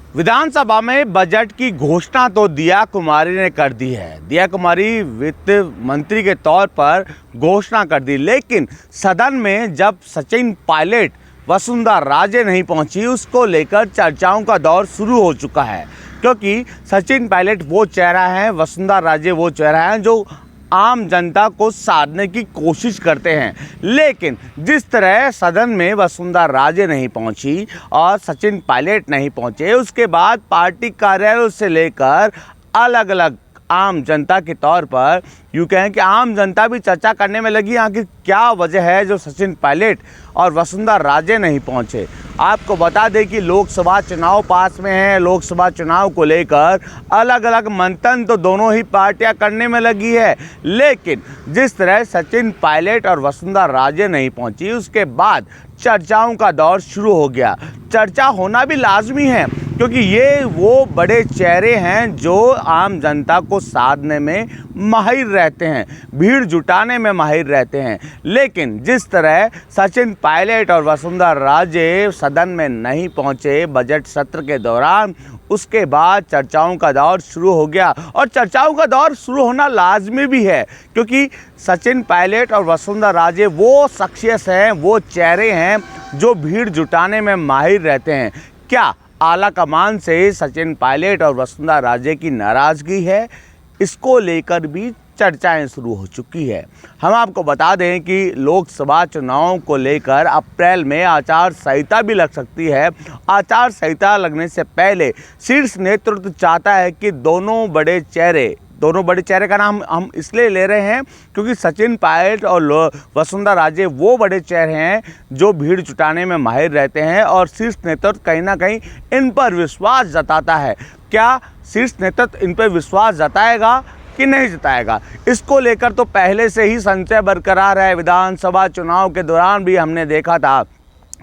विधानसभा में बजट की घोषणा तो दिया कुमारी ने कर दी है। दिया कुमारी वित्त मंत्री के तौर पर घोषणा कर दी, लेकिन सदन में जब सचिन पायलट वसुंधरा राजे नहीं पहुंची, उसको लेकर चर्चाओं का दौर शुरू हो चुका है। क्योंकि सचिन पायलट वो चेहरा है, वसुंधरा राजे वो चेहरा है जो आम जनता को साधने की कोशिश करते हैं। लेकिन जिस तरह सदन में वसुंधरा राजे नहीं पहुंची और सचिन पायलट नहीं पहुंचे, उसके बाद पार्टी कार्यालयों से लेकर अलग अलग आम जनता के तौर पर यूँ कहें कि आम जनता भी चर्चा करने में लगी, आखिर क्या वजह है जो सचिन पायलट और वसुंधरा राजे नहीं पहुंचे। आपको बता दें कि लोकसभा चुनाव पास में है। लोकसभा चुनाव को लेकर अलग अलग मंथन तो दोनों ही पार्टियां करने में लगी है, लेकिन जिस तरह सचिन पायलट और वसुंधरा राजे नहीं पहुंची, उसके बाद चर्चाओं का दौर शुरू हो गया। चर्चा होना भी लाजमी है, क्योंकि ये वो बड़े चेहरे हैं जो आम जनता को साधने में माहिर रहते हैं, भीड़ जुटाने में माहिर रहते हैं। लेकिन जिस तरह सचिन पायलट और वसुंधरा राजे सदन में नहीं पहुंचे बजट सत्र के दौरान, उसके बाद चर्चाओं का दौर शुरू हो गया। और चर्चाओं का दौर शुरू होना लाजमी भी है, क्योंकि सचिन पायलट और वसुंधरा राजे वो शख्सियत हैं, वो चेहरे हैं जो भीड़ जुटाने में माहिर रहते हैं। क्या आला कमान से सचिन पायलट और वसुंधरा राजे की नाराज़गी है? इसको लेकर भी चर्चाएं शुरू हो चुकी है। हम आपको बता दें कि लोकसभा चुनावों को लेकर अप्रैल में आचार संहिता भी लग सकती है। आचार संहिता लगने से पहले शीर्ष नेतृत्व चाहता है कि दोनों बड़े चेहरे का नाम हम इसलिए ले रहे हैं क्योंकि सचिन पायलट और वसुंधरा राजे वो बड़े चेहरे हैं जो भीड़ जुटाने में माहिर रहते हैं, और शीर्ष नेतृत्व कहीं ना कहीं इन पर विश्वास जताता है। क्या शीर्ष नेतृत्व इन पर विश्वास जताएगा कि नहीं जताएगा, इसको लेकर तो पहले से ही संशय बरकरार है। विधानसभा चुनाव के दौरान भी हमने देखा था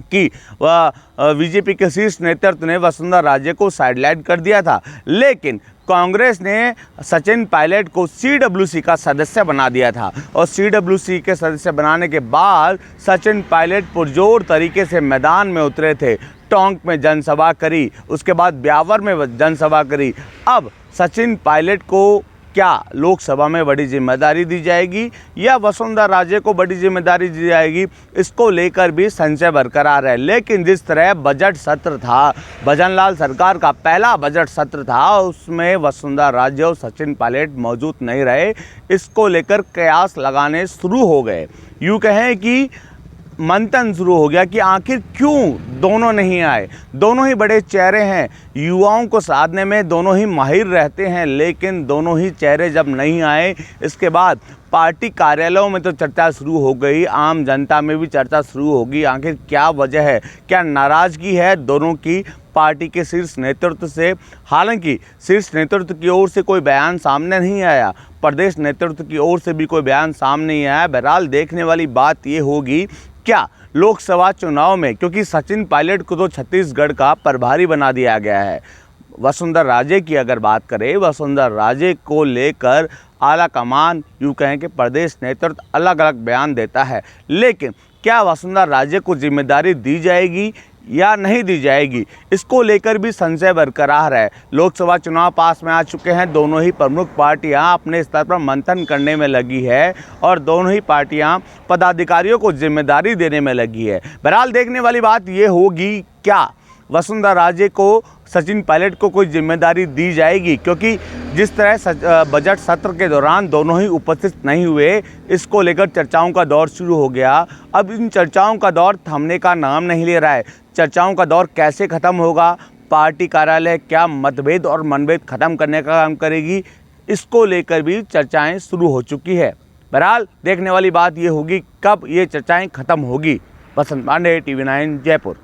कि बीजेपी के शीर्ष नेतृत्व ने वसुंधरा राजे को साइडलाइन कर दिया था, लेकिन कांग्रेस ने सचिन पायलट को सीडब्ल्यूसी का सदस्य बना दिया था। और सीडब्ल्यूसी के सदस्य बनाने के बाद सचिन पायलट पुरजोर तरीके से मैदान में उतरे थे। टोंक में जनसभा करी, उसके बाद ब्यावर में जनसभा करी। अब सचिन पायलट को क्या लोकसभा में बड़ी जिम्मेदारी दी जाएगी या वसुंधरा राजे को बड़ी जिम्मेदारी दी जाएगी, इसको लेकर भी संशय बरकरार है। लेकिन जिस तरह बजट सत्र था, भजनलाल सरकार का पहला बजट सत्र था, उसमें वसुंधरा राजे और सचिन पायलट मौजूद नहीं रहे, इसको लेकर कयास लगाने शुरू हो गए। यूँ कहें कि मंथन शुरू हो गया कि आखिर क्यों दोनों नहीं आए। दोनों ही बड़े चेहरे हैं, युवाओं को साधने में दोनों ही माहिर रहते हैं, लेकिन दोनों ही चेहरे जब नहीं आए, इसके बाद पार्टी कार्यालयों में तो चर्चा शुरू हो गई, आम जनता में भी चर्चा शुरू होगी। आखिर क्या वजह है, क्या नाराज़गी है दोनों की पार्टी के शीर्ष नेतृत्व से? हालांकि शीर्ष नेतृत्व की ओर से कोई बयान सामने नहीं आया, प्रदेश नेतृत्व की ओर से भी कोई बयान सामने नहीं आया। बहरहाल देखने वाली बात ये होगी, क्या लोकसभा चुनाव में, क्योंकि सचिन पायलट को तो छत्तीसगढ़ का प्रभारी बना दिया गया है। वसुंधरा राजे की अगर बात करें, वसुंधरा राजे को लेकर आला कमान यूँ कहें कि प्रदेश नेतृत्व अलग अलग बयान देता है, लेकिन क्या वसुंधरा राजे को जिम्मेदारी दी जाएगी या नहीं दी जाएगी, इसको लेकर भी संशय बरकरार है। लोकसभा चुनाव पास में आ चुके हैं, दोनों ही प्रमुख पार्टियां अपने स्तर पर मंथन करने में लगी है और दोनों ही पार्टियां पदाधिकारियों को जिम्मेदारी देने में लगी है। बहरहाल देखने वाली बात ये होगी, क्या वसुंधरा राजे को, सचिन पायलट को कोई जिम्मेदारी दी जाएगी, क्योंकि जिस तरह बजट सत्र के दौरान दोनों ही उपस्थित नहीं हुए, इसको लेकर चर्चाओं का दौर शुरू हो गया। अब इन चर्चाओं का दौर थमने का नाम नहीं ले रहा है। चर्चाओं का दौर कैसे ख़त्म होगा, पार्टी कार्यालय क्या मतभेद और मनभेद ख़त्म करने का काम करेगी, इसको लेकर भी चर्चाएं शुरू हो चुकी है। बहरहाल देखने वाली बात ये होगी कब ये चर्चाएं ख़त्म होगी। वसंत पांडे, TV9 जयपुर।